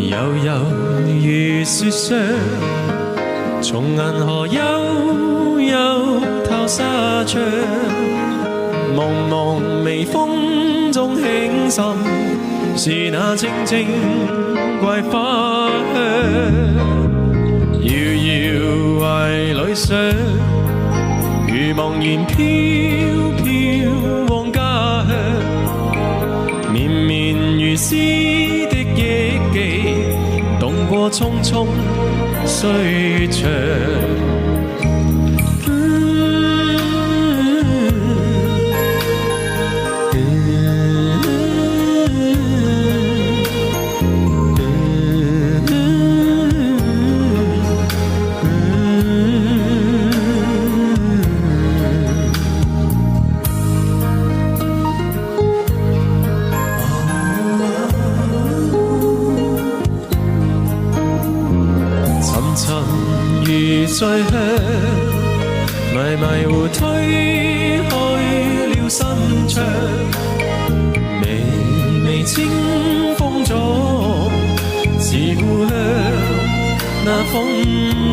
悠悠如雪霜，從銀河悠悠透紗窗，濛濛微風中輕滲，是那靜靜桂花香。遙遙懷裏想，如茫然飄飄往家鄉，綿綿如絲的憶記，動過匆匆歲月長。如醉鄉，迷迷糊推開了心窗，微微清風中，似故鄉那風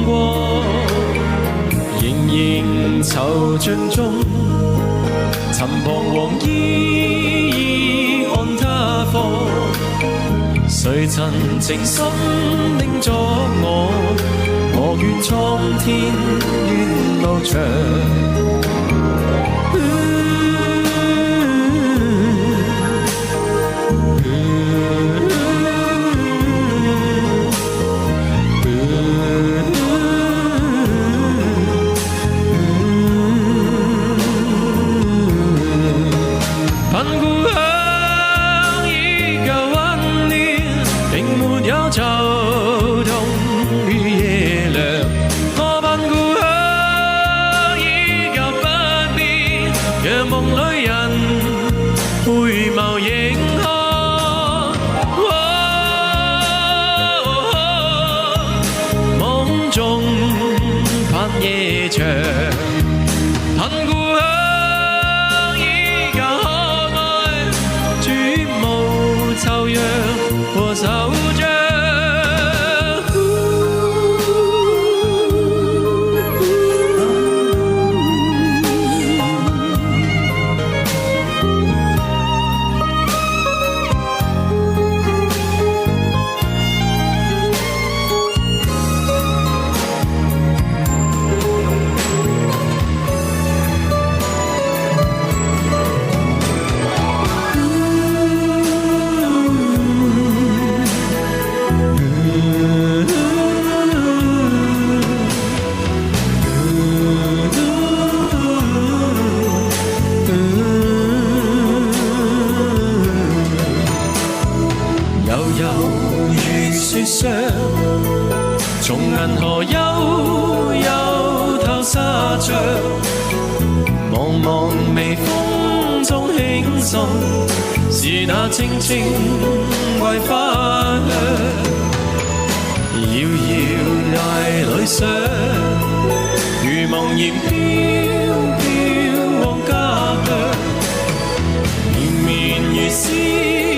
光，盈盈愁盡中，尋彷徨依依看他方，誰曾情深叮囑我願蒼天願路長。盼故鄉依舊溫暖，並沒有愁痛與夜涼。我盼故鄉依舊不變，讓夢裏人回眸凝看。夢中盼夜長，盼故鄉依舊可愛，絕無愁樣和惆悵。悠悠如雪霜，從銀河悠悠透紗窗，茫茫微風中輕滲，是那靜靜桂花香。遙遙懷裏想，如茫然飄飄往家鄉，綿綿如絲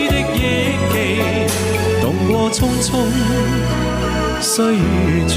的憶記，動過匆匆歲月長。